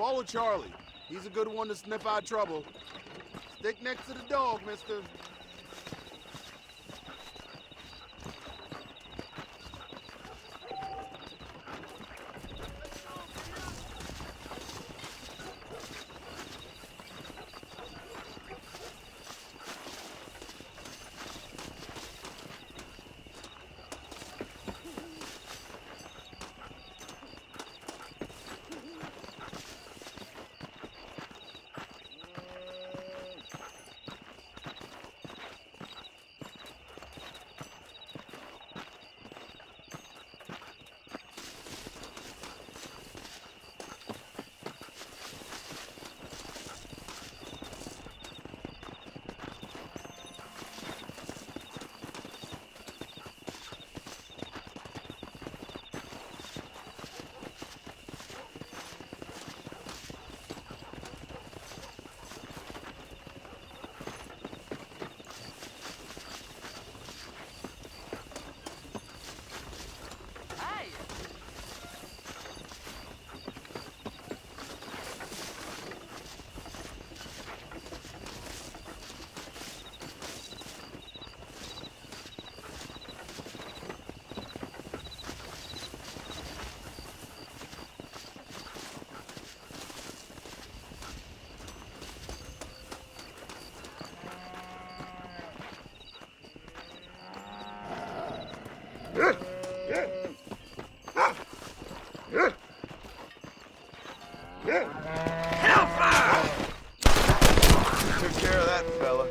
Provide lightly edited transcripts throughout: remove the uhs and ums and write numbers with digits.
Follow Charlie. He's a good one to sniff out trouble. Stick next to the dog, mister. Hellfire! Took care of that fella.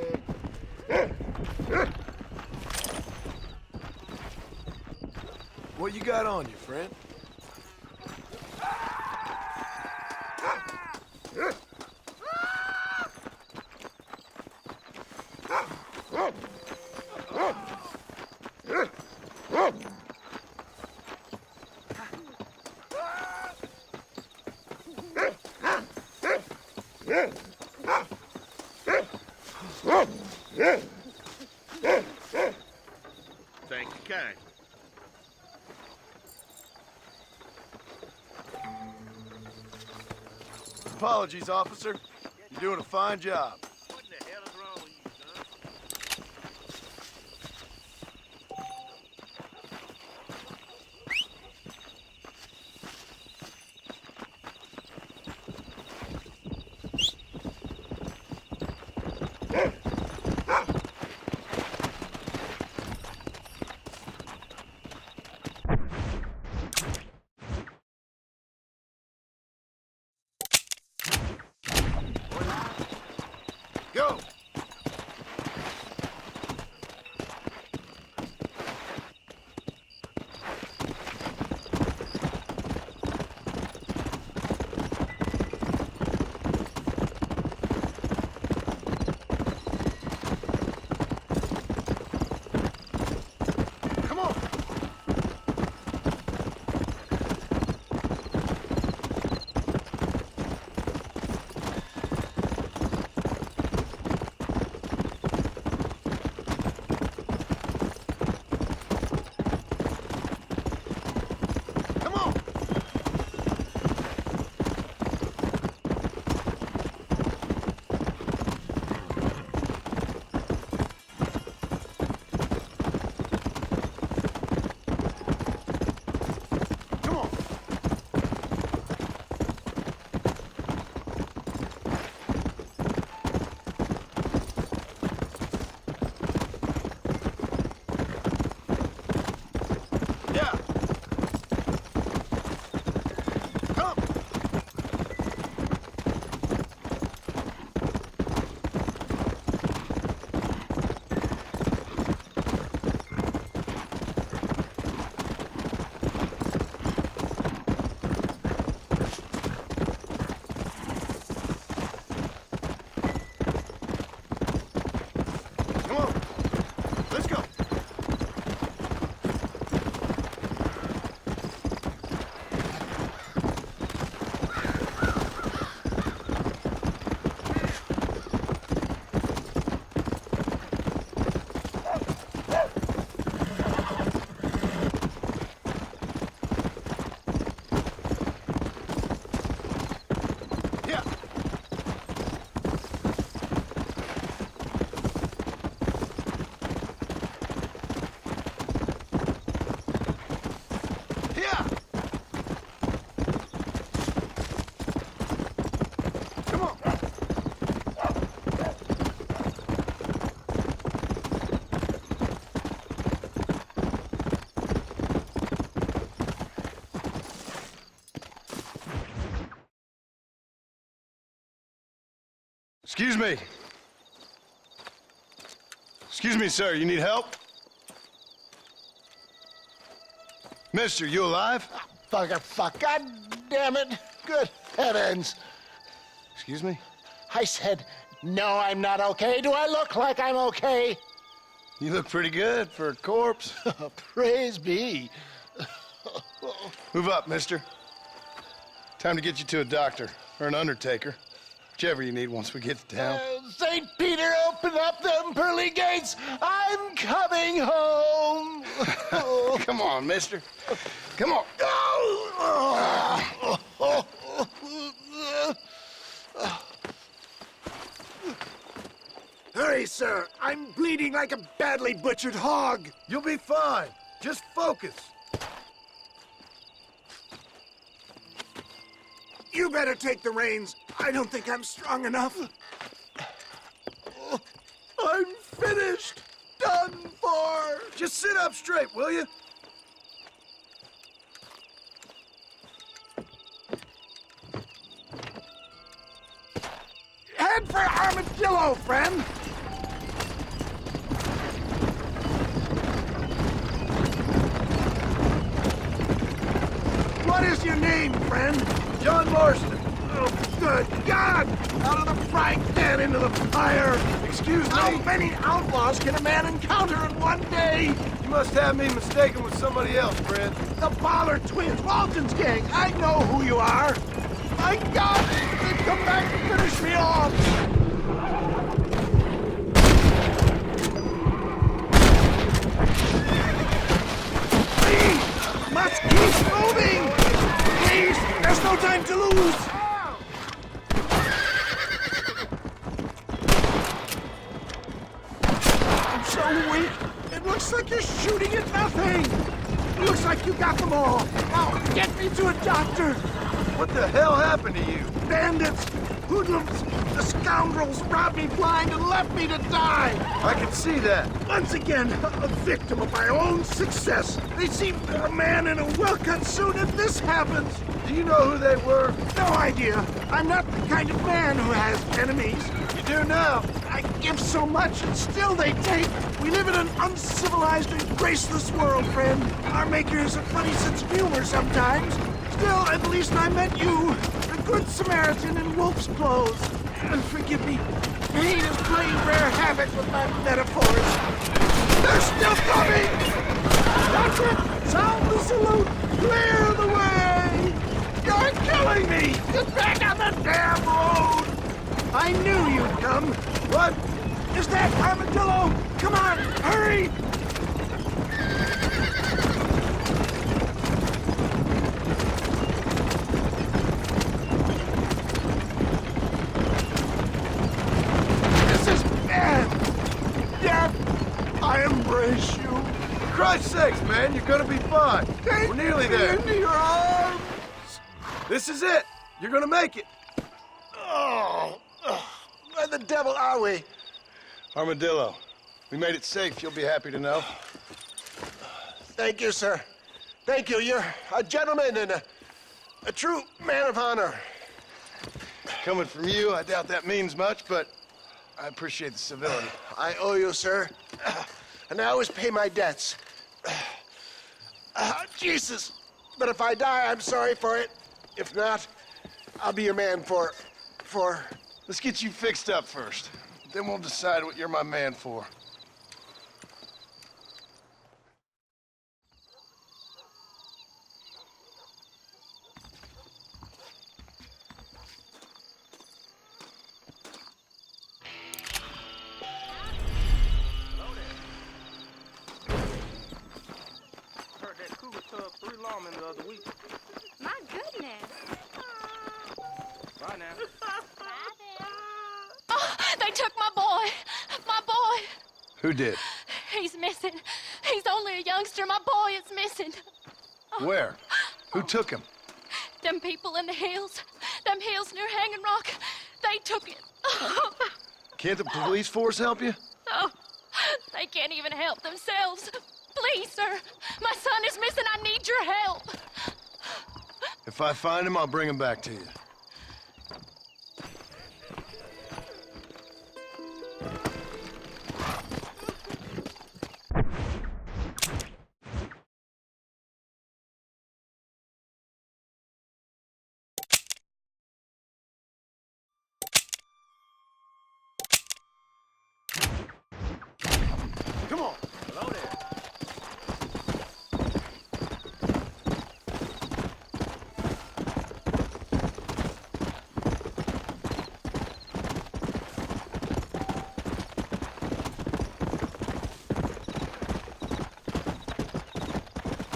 What you got on you, friend? Thank you, kind. Apologies, officer. You're doing a fine job. What in the hell is wrong with you, son? Excuse me. Excuse me, sir. You need help? Mister, you alive? Fuck. God damn it. Good heavens. Excuse me? I said, no, I'm not okay. Do I look like I'm okay? You look pretty good for a corpse. Praise be. Move up, mister. Time to get you to a doctor or an undertaker. Whichever you need once we get to town. St. Peter, open up them pearly gates. I'm coming home. Come on, mister. Come on. Hurry, sir. I'm bleeding like a badly butchered hog. You'll be fine. Just focus. You better take the reins. I don't think I'm strong enough. I'm finished. Done for. Just sit up straight, will you? Head for Armadillo, friend. What is your name, friend? John Marston. Oh, good God! Out of the frying pan into the fire! Excuse How me? many outlaws can a man encounter in one day? You must have me mistaken with somebody else, friend. The Ballard twins, Walton's gang. I know who you are. My God, they've come back to finish me off. We must keep moving. Please, there's no time to lose. I'm so weak. It looks like you're shooting at nothing. Looks like you got them all. Now, get me to a doctor. What the hell happened to you? Bandits, hoodlums, the scoundrels robbed me blind and left me to die. I can see that. Once again, a victim of my own success. They seem a man in a well-cut suit if this happens. Do you know who they were? No idea. I'm not the kind of man who has enemies. You do now. I give so much and still they take. We live in an uncivilized and graceless world, friend. Our maker has a funny sense of humor sometimes. Still, at least I met you, a good Samaritan in wolf's clothes. And forgive me, pain is playing rare havoc with my metaphors. They're still coming! That's it! Sound the salute! Clear the way! You're killing me! Get back on the damn road! I knew you'd come. What? Is that Armadillo? Come on, hurry! This is bad. Death, I embrace you. For Christ's sakes, man, you're gonna be fine. Take We're nearly me there. into your arms. This is it. You're gonna make it. Oh, where the devil are we? Armadillo, we made it safe. You'll be happy to know. Thank you, sir. Thank you. You're a gentleman and a true man of honor. Coming from you, I doubt that means much, but I appreciate the civility. I owe you, sir. And I always pay my debts. Jesus. But if I die, I'm sorry for it. If not, I'll be your man for... Let's get you fixed up first. Then we'll decide what you're my man for. Heard that cougar took 3 lawmen the other week. My goodness. Right now. Oh, they took my boy. My boy. Who did? He's missing. He's only a youngster. My boy is missing. Where? Who took him? Them people in the hills. Them hills near Hanging Rock. They took it. Oh, Can't the police force help you? oh, they can't even help themselves. Please, sir. My son is missing. I need your help. If I find him, I'll bring him back to you. Come on. Hello there.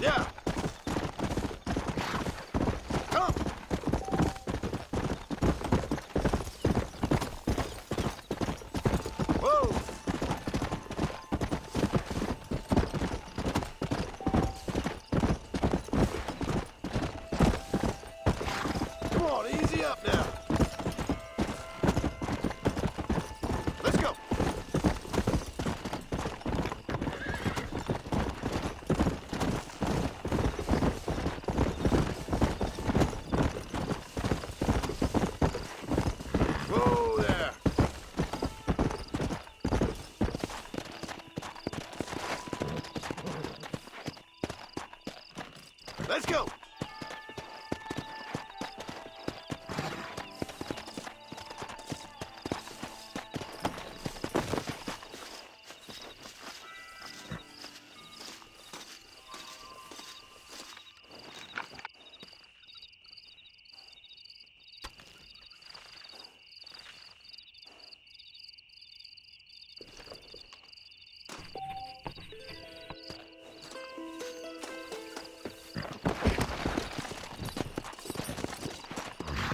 Yeah. Come. Whoa. Come on, easy up now. Let's go. Whoa there. Let's go.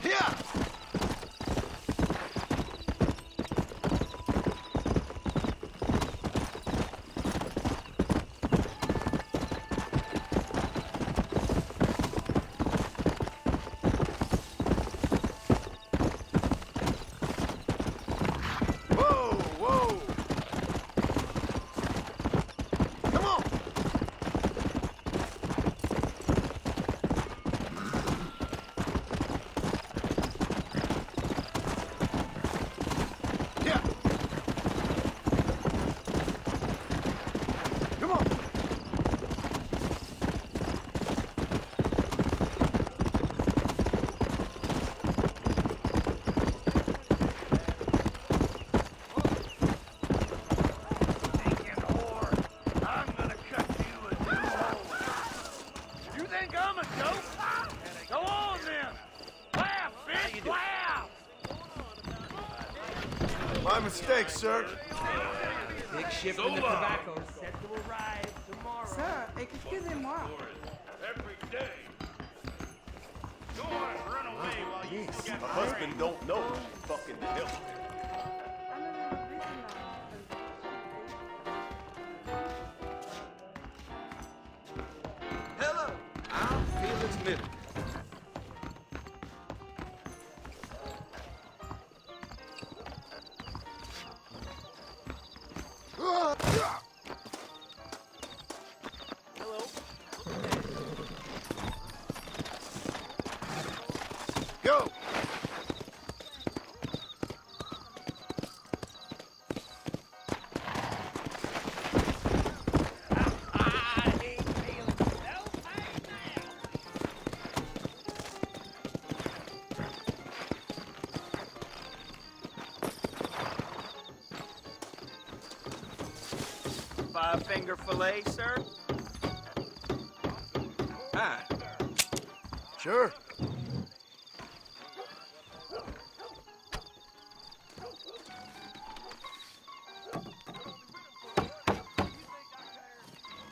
Here. Whoa, whoa. Come on. Yeah. Come on. I'm gonna cut you a new hole. You think I'm a dope? Go on then. Laugh, bitch, laugh. My mistake, sir. Big shipment of tobacco set to arrive tomorrow. Sir, excusez-moi. Every day. Go on, run away while you forget. My husband don't know she's fucking the hill. Hello, I'm Felix Middleton. Go. Five-finger fillet, sir? Hi. Sure.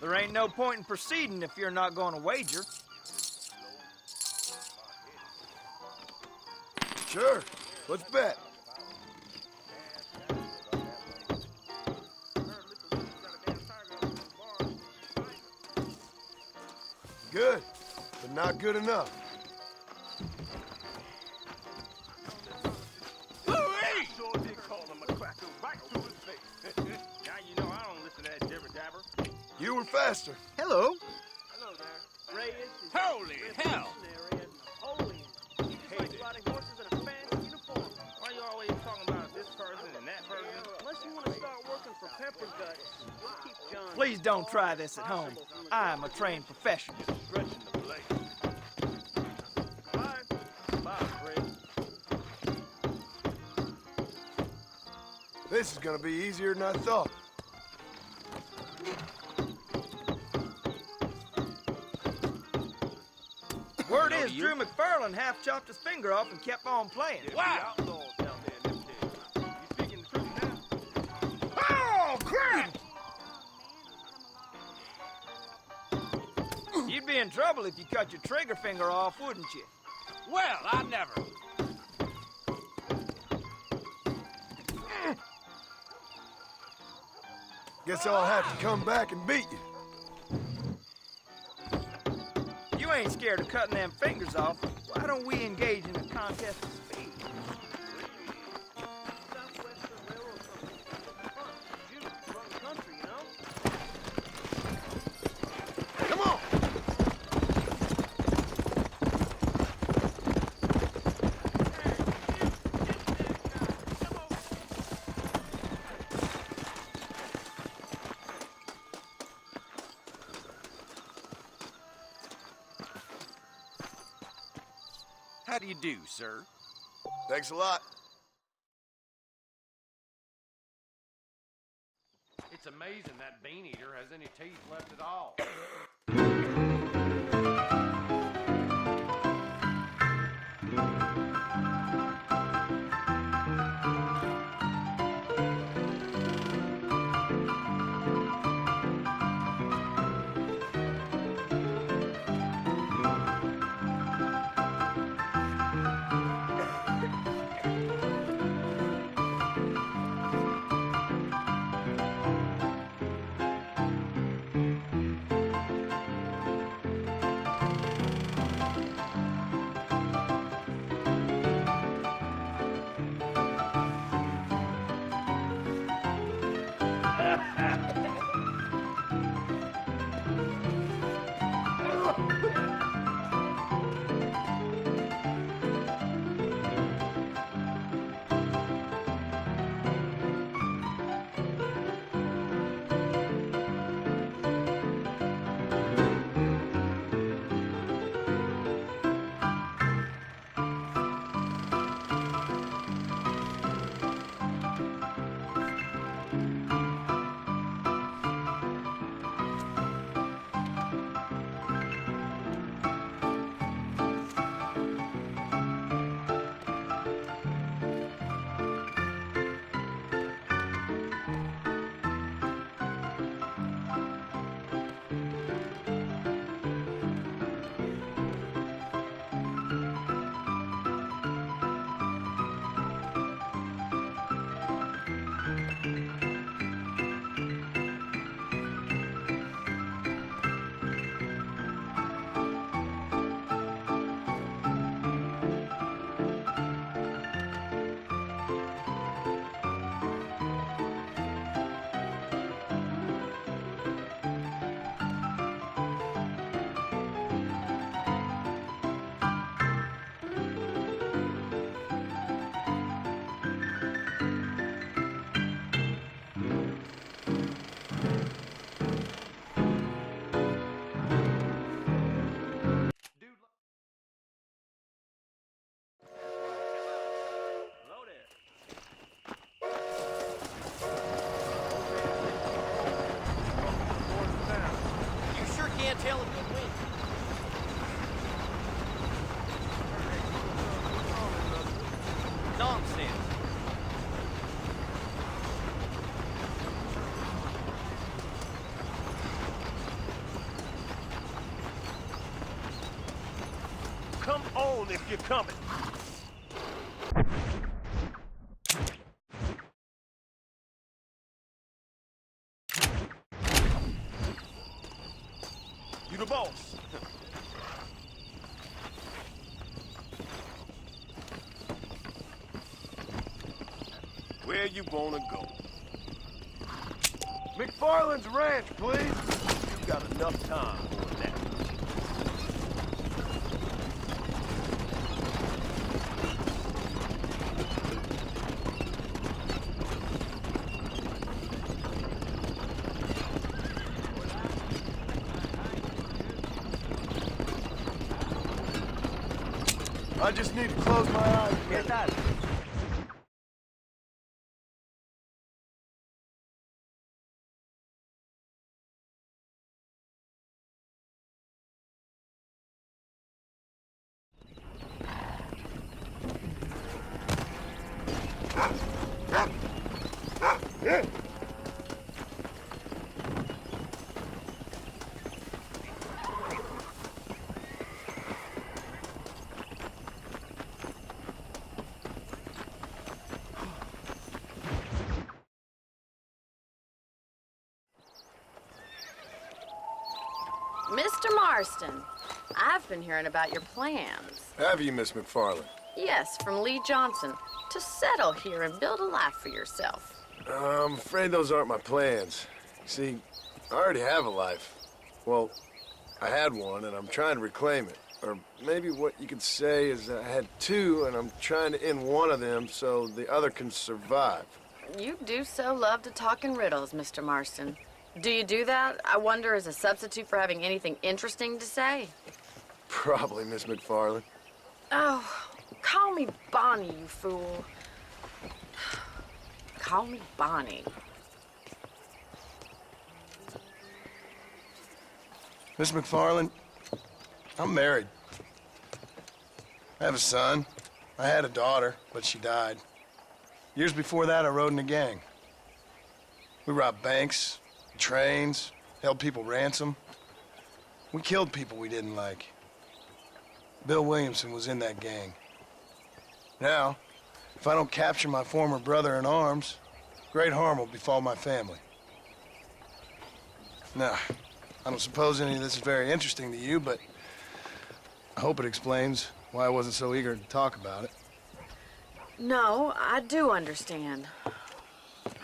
There ain't no point in proceeding if you're not going to wager. Sure. Let's bet. Good, but not good enough. Louis! Sure did call him a cracker right to his face. Now you know I don't listen to that jibber-jabber. You were faster. Hello. Hello there. Reyes is Holy hell! revolutionary and Napoleon. He just likes riding horses in a fancy uniform. Why you always talking about this person and that person? Unless you want to start working for Pepper Guts, we'll keep John. Please don't try this at home. I'm a trained professional. Stretching the blade. Bye. Bye, Fred. This is gonna be easier than I thought. is, Drew McFarland half chopped his finger off and kept on playing. Wow! Outlaws down there in them days. You speaking the truth now? Oh, crap! You'd be in trouble if you cut your trigger finger off, wouldn't you? Well, I never. Guess I'll have to come back and beat you. You ain't scared of cutting them fingers off. Why don't we engage in a contest of speed? Southwestern Railroad Company. Jews run the country, you know? Come on! How do you do, sir? Thanks a lot. It's amazing that Bean Eater has any teeth left at all. Hello there. You sure can't tell a good wind. Nonsense. Come on if you're coming. You the boss. Where you wanna go? McFarland's ranch, please. You got enough time for that. I just need to close my eyes. Get that. Mr. Marston, I've been hearing about your plans. Have you, Miss McFarland? Yes, from Lee Johnson, to settle here and build a life for yourself. I'm afraid those aren't my plans. See, I already have a life. Well, I had one, and I'm trying to reclaim it. Or maybe what you could say is I had two, and I'm trying to end one of them so the other can survive. You do so love to talk in riddles, Mr. Marston. Do you do that, I wonder, as a substitute for having anything interesting to say? Probably, Miss McFarland. Oh, call me Bonnie, you fool. Call me Bonnie. Miss McFarland, I'm married. I have a son. I had a daughter, but she died. Years before that, I rode in a gang. We robbed banks, trains, held people ransom. We killed people we didn't like. Bill Williamson was in that gang. Now, if I don't capture my former brother in arms, great harm will befall my family. Now, I don't suppose any of this is very interesting to you, but I hope it explains why I wasn't so eager to talk about it. No, I do understand.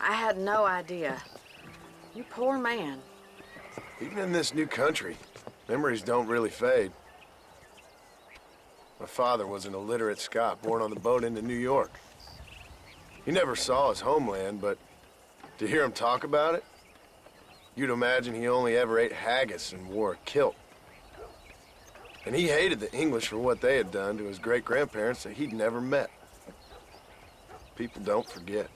I had no idea. You poor man. Even in this new country, memories don't really fade. My father was an illiterate Scot born on the boat into New York. He never saw his homeland, but to hear him talk about it, you'd imagine he only ever ate haggis and wore a kilt. And he hated the English for what they had done to his great-grandparents that he'd never met. People don't forget.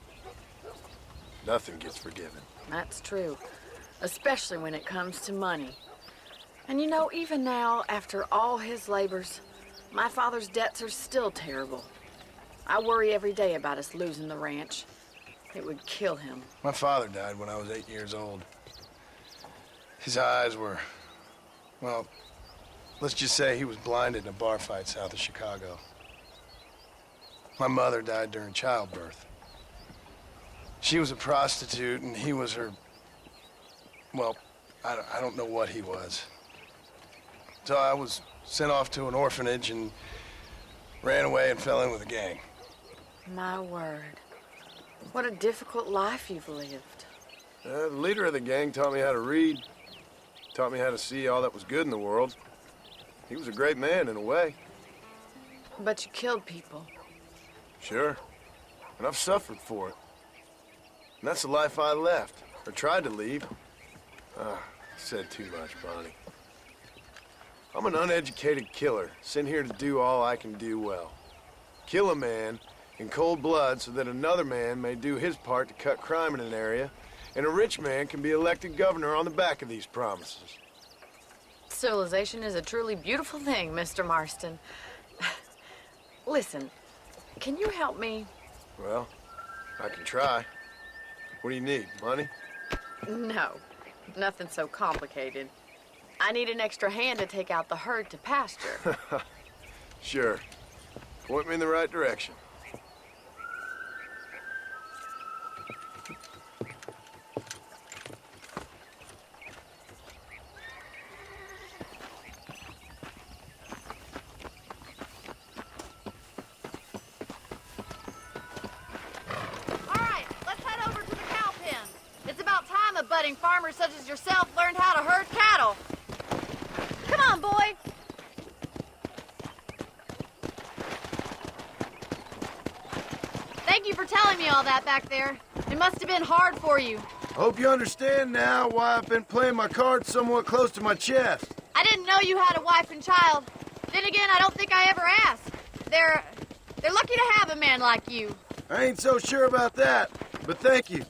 Nothing gets forgiven. That's true, especially when it comes to money. And you know, even now, after all his labors, my father's debts are still terrible. I worry every day about us losing the ranch. It would kill him. My father died when I was 8 years old. His eyes were, well, let's just say he was blinded in a bar fight south of Chicago. My mother died during childbirth. She was a prostitute, and he was her, well, I don't know what he was. So I was sent off to an orphanage and ran away and fell in with a gang. My word. What a difficult life you've lived. The leader of the gang taught me how to read, taught me how to see all that was good in the world. He was a great man in a way. But you killed people. Sure. And I've suffered for it. And that's the life I left, or tried to leave. Said too much, Bonnie. I'm an uneducated killer, sent here to do all I can do well. Kill a man in cold blood so that another man may do his part to cut crime in an area, and a rich man can be elected governor on the back of these promises. Civilization is a truly beautiful thing, Mr. Marston. Listen, can you help me? Well, I can try. What do you need, money? No, nothing so complicated. I need an extra hand to take out the herd to pasture. Sure. Point me in the right direction. Budding farmers such as yourself learned how to herd cattle. Come on, boy. Thank you for telling me all that back there. It must have been hard for you. Hope you understand now why I've been playing my cards somewhat close to my chest. I didn't know you had a wife and child. Then again, I don't think I ever asked. They're lucky to have a man like you. I ain't so sure about that, but thank you.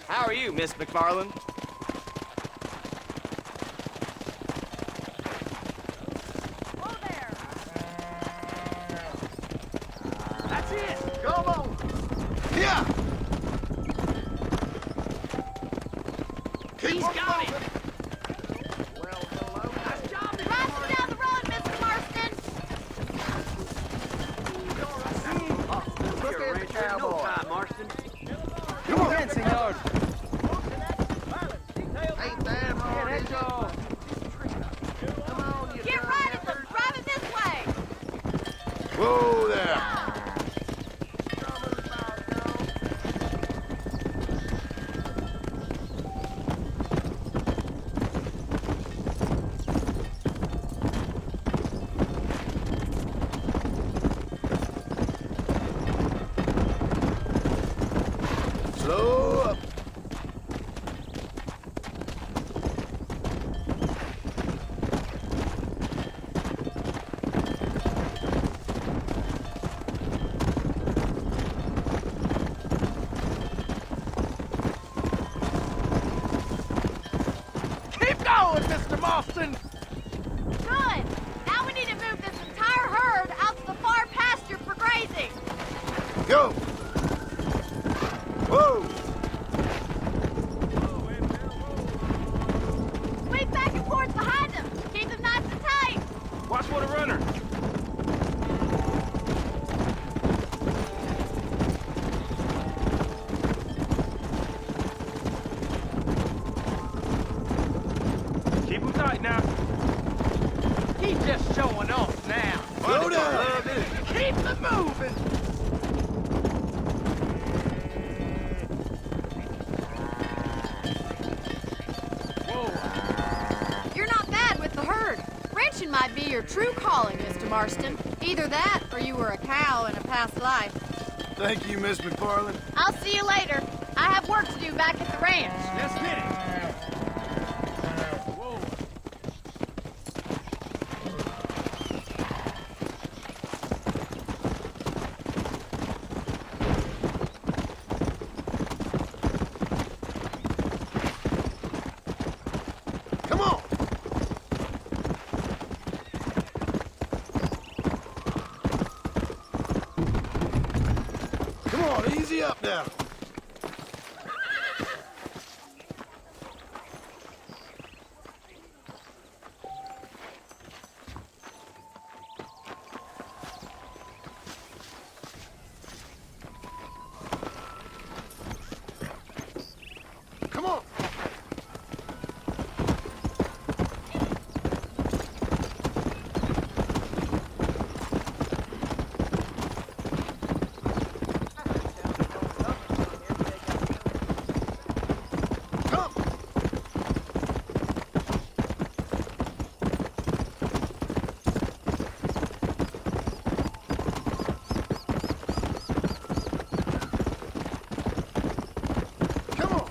How are you, Miss McFarland? He's got it! Rise down the road, Mr. Marston! You're a rancher, no time, Marston. Come on. Ahead, senor. Get right at them! Driving this way! Whoa there! Slow up. Keep going, Mr. Marston. Good! Now we need to move this entire herd out to the far pasture for grazing! Go! Whoa! Sweep back and forth behind them! Keep them nice and tight! Watch for the runner. Keep them tight now. He's just showing off now. Slow down! Keep them moving. You're not bad with the herd. Ranching might be your true calling, Mr. Marston. Either that, or you were a cow in a past life. Thank you, Miss McFarland. I'll see you later. I have work to do back at the ranch. Let's get it. Come on! Come on, easy up now. Come on! Come! Come on!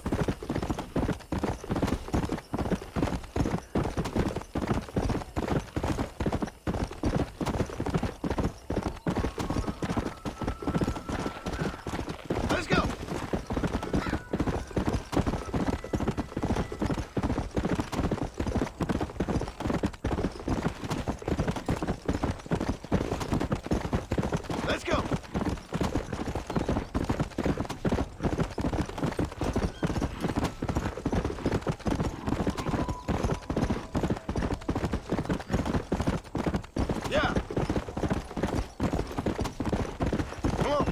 Let's go! Let's go! Yeah! Come on!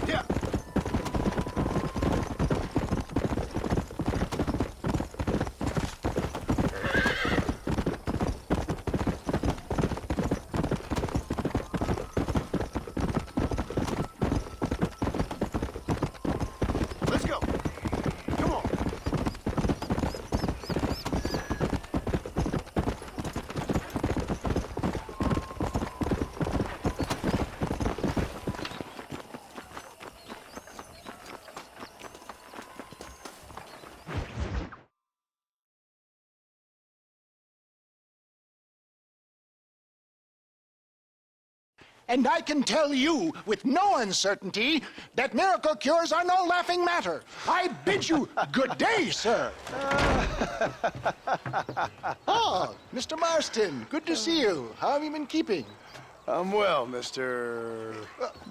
Yeah! And I can tell you with no uncertainty that miracle cures are no laughing matter. I bid you good day, sir. Oh, Mr. Marston, good to see you. How have you been keeping? I'm well, Mr.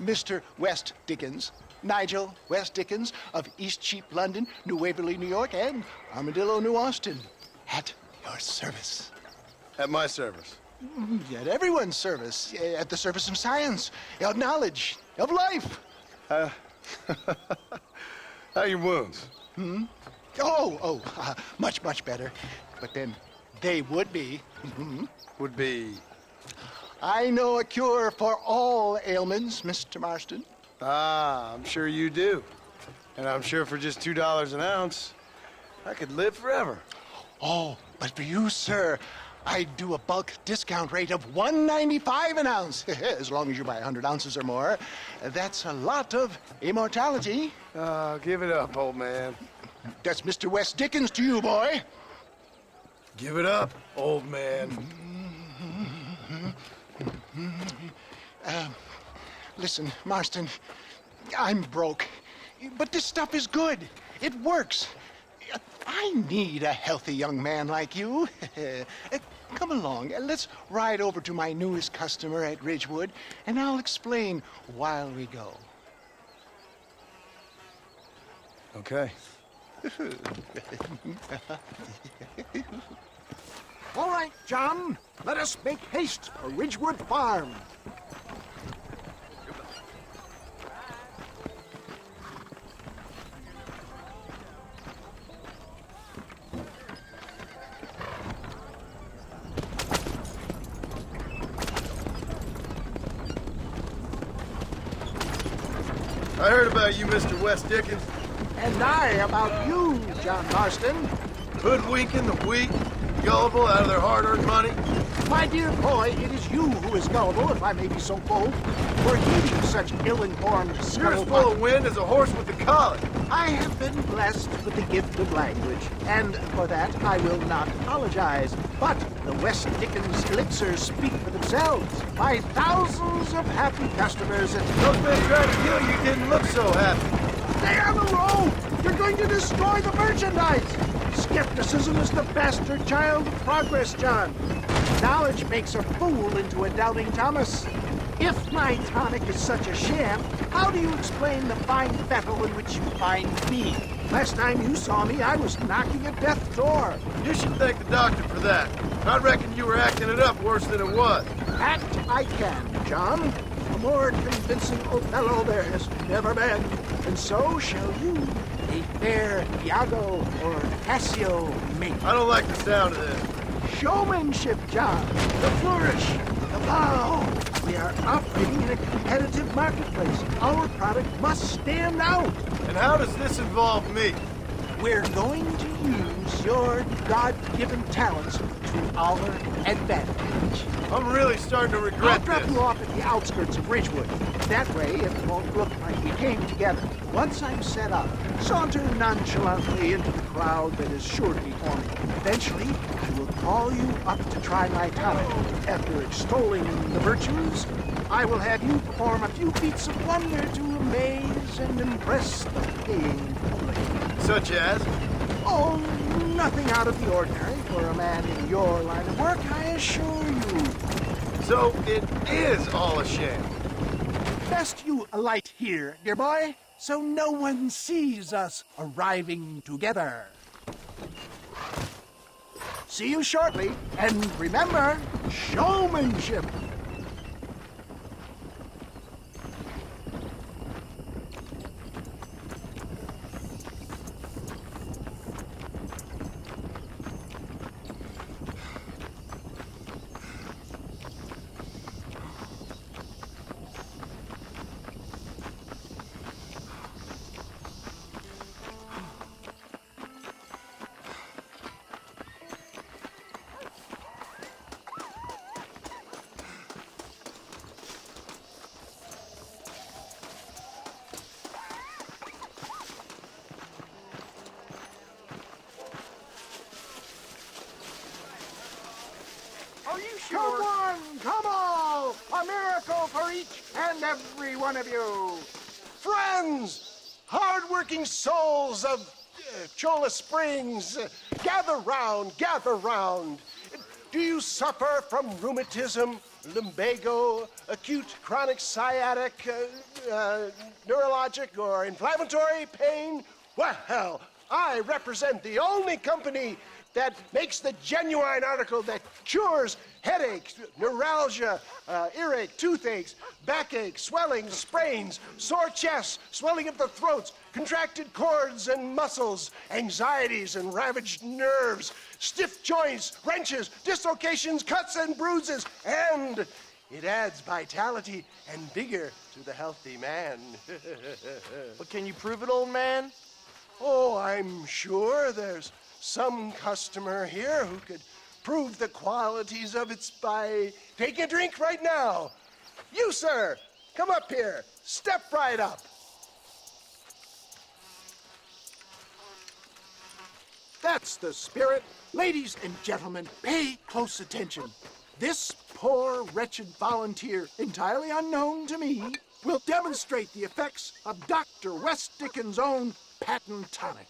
Mr. West Dickens. Nigel West Dickens of Eastcheap, London, New Waverly, New York, and Armadillo, New Austin. At your service. At my service. At everyone's service. At the service of science, of knowledge, of life. How are your wounds? Much, much better. But then they would be. Would be... I know a cure for all ailments, Mr. Marston. Ah, I'm sure you do. And I'm sure for just $2 an ounce, I could live forever. Oh, but for you, sir, I'd do a bulk discount rate of $1.95 an ounce, as long as you buy 100 ounces or more. That's a lot of immortality. Give it up, old man. That's Mr. West Dickens to you, boy. Give it up, old man. Listen, Marston, I'm broke, but this stuff is good. It works. I need a healthy young man like you. Come along, let's ride over to my newest customer at Ridgewood, and I'll explain while we go. Okay. All right, John, let us make haste for Ridgewood Farm. I heard about you, Mr. West Dickens. And I about you, John Marston. Hoodwinking the weak, gullible out of their hard-earned money. My dear boy, it is you who is gullible, if I may be so bold, for heeding such ill-informed You're as scuttlebutt. full of wind as a horse with the colic. I have been blessed with the gift of language, and for that I will not apologize. But the West Dickens elixirs speak for themselves. My thousands of happy customers and Those men trying to kill you didn't look so happy. stay on the road! You're going to destroy the merchandise! Skepticism is the bastard child of progress, John. Knowledge makes a fool into a doubting Thomas. If my tonic is such a sham, how do you explain the fine fettle in which you find me? Last time you saw me, I was knocking at death's door. You should thank the doctor for that. I reckon you were acting it up worse than it was. Act I can, John. A more convincing Othello there has never been. And so shall you, a fair Iago or Cassio make. I don't like the sound of this. Showmanship, John. The flourish, the bow. We are operating in a competitive marketplace. Our product must stand out. And how does this involve me? We're going to use your God-given talents to our advantage. I'm really starting to I'll regret drop this. you off at the outskirts of Ridgewood. That way, it won't look like we came together. Once I'm set up, saunter nonchalantly into the crowd that is sure to be forming. Eventually, I will call you up to try my tonic. After extolling the virtues, I will have you perform a few feats of wonder to amaze and impress the paying public. Such as? Oh, nothing out of the ordinary for a man in your line of work, I assure you. So it is all a sham. Best you alight here, dear boy, so no one sees us arriving together. See you shortly, and remember, showmanship. and every one of you. Friends, hard-working souls of Cholla Springs, gather round, gather round. Do you suffer from rheumatism, lumbago, acute chronic sciatic, neurologic, or inflammatory pain? Well, I represent the only company that makes the genuine article that cures headaches, neuralgia, earache, toothaches, backache, swelling, sprains, sore chests, swelling of the throats, contracted cords and muscles, anxieties and ravaged nerves, stiff joints, wrenches, dislocations, cuts and bruises, and it adds vitality and vigor to the healthy man. But can you prove it, old man? Oh, I'm sure there's some customer here who could prove the qualities of it by taking a drink right now. You, sir, come up here. Step right up. That's the spirit. Ladies and gentlemen, pay close attention. This poor, wretched volunteer, entirely unknown to me, will demonstrate the effects of Dr. West Dickens' own patent tonic.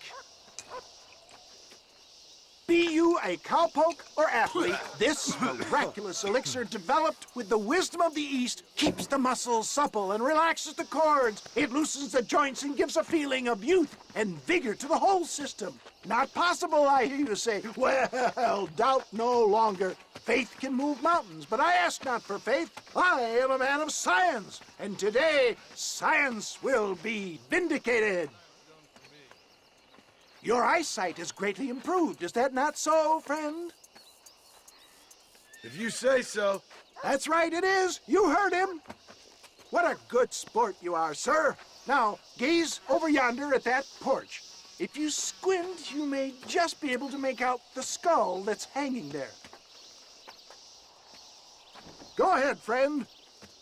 Be you a cowpoke or athlete, this miraculous elixir developed with the wisdom of the East keeps the muscles supple and relaxes the cords. It loosens the joints and gives a feeling of youth and vigor to the whole system. Not possible, I hear you say. Well, doubt no longer. Faith can move mountains, but I ask not for faith. I am a man of science, and today science will be vindicated. Your eyesight is greatly improved. Is that not so, friend? If you say so. That's right, it is. You heard him. What a good sport you are, sir. Now, gaze over yonder at that porch. If you squint, you may just be able to make out the skull that's hanging there. Go ahead, friend.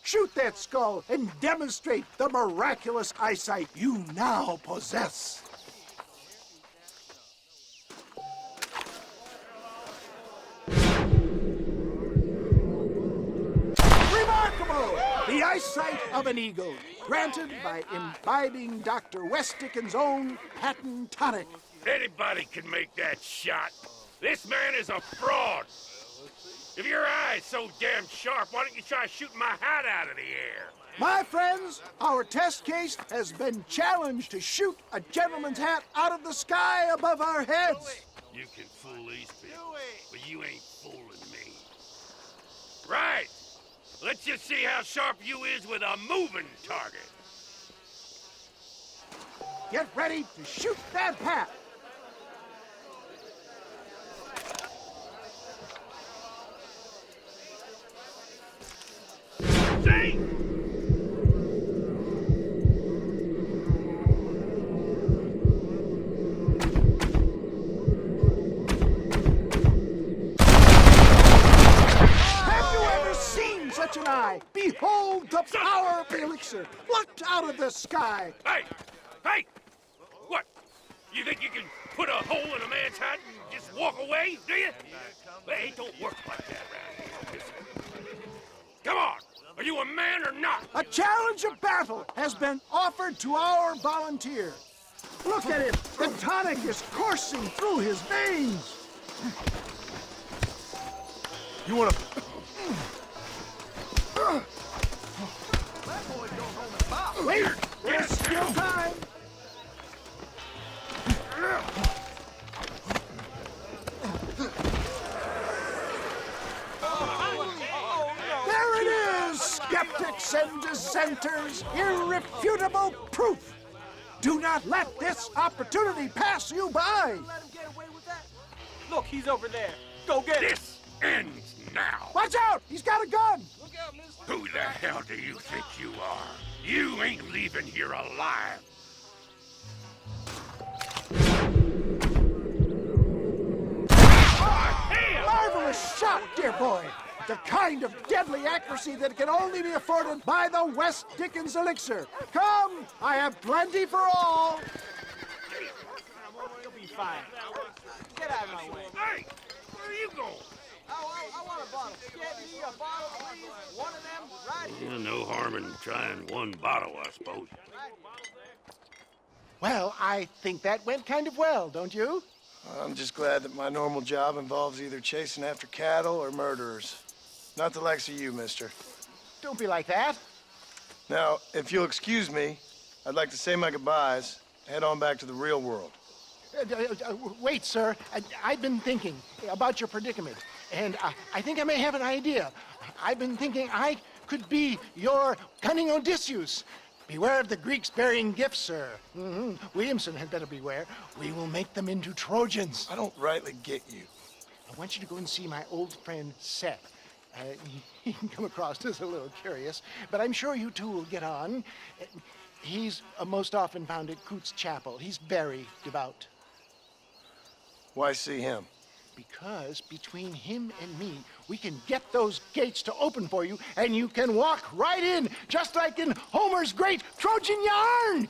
Shoot that skull and demonstrate the miraculous eyesight you now possess. The eyesight of an eagle, granted by imbibing Dr. West Dickens' own patent tonic. Anybody can make that shot. This man is a fraud. If your eye's so damn sharp, why don't you try shooting my hat out of the air? My friends, our test case has been challenged to shoot a gentleman's hat out of the sky above our heads. You can fool these people, but you ain't fooling me. Right. Let's just see how sharp you is with a moving target. Get ready to shoot that hat. See? Such an eye. Behold the power of the elixir plucked out of the sky. Hey! Hey! What? You think you can put a hole in a man's hat and just walk away, do you? Hey, it don't work like that around here. Come on! Are you a man or not? A challenge of battle has been offered to our volunteer. Look at him. The tonic is coursing through his veins. You want to... Wait, there's still time. There it is, skeptics and dissenters, irrefutable proof. Do not let this opportunity pass you by. Let him get away with that? Look, he's over there. Go get him. This ends now. Watch out, he's got a gun. Look out, mister. Who the hell do you think you are? You ain't leaving here alive. Marvelous shot, dear boy. The kind of deadly accuracy that can only be afforded by the West Dickens elixir. Come, I have plenty for all. You'll be fine. Get out of my way. Hey, where are you going? I want a bottle. Get me a bottle, please. One of them, right here. Yeah, no harm in trying one bottle, I suppose. Well, I think that went kind of well, don't you? I'm just glad that my normal job involves either chasing after cattle or murderers. Not the likes of you, mister. Don't be like that. Now, if you'll excuse me, I'd like to say my goodbyes, head on back to the real world. Wait, sir. I've been thinking about your predicament, and I think I may have an idea. I've been thinking I could be your cunning Odysseus. Beware of the Greeks bearing gifts, sir. Williamson had better beware. We will make them into Trojans. I don't rightly get you. I want you to go and see my old friend Seth. He can come across as a little curious, but I'm sure you two will get on. He's most often found at Coots Chapel. He's very devout. Why see him? Because between him and me, we can get those gates to open for you, and you can walk right in, just like in Homer's great Trojan yarn.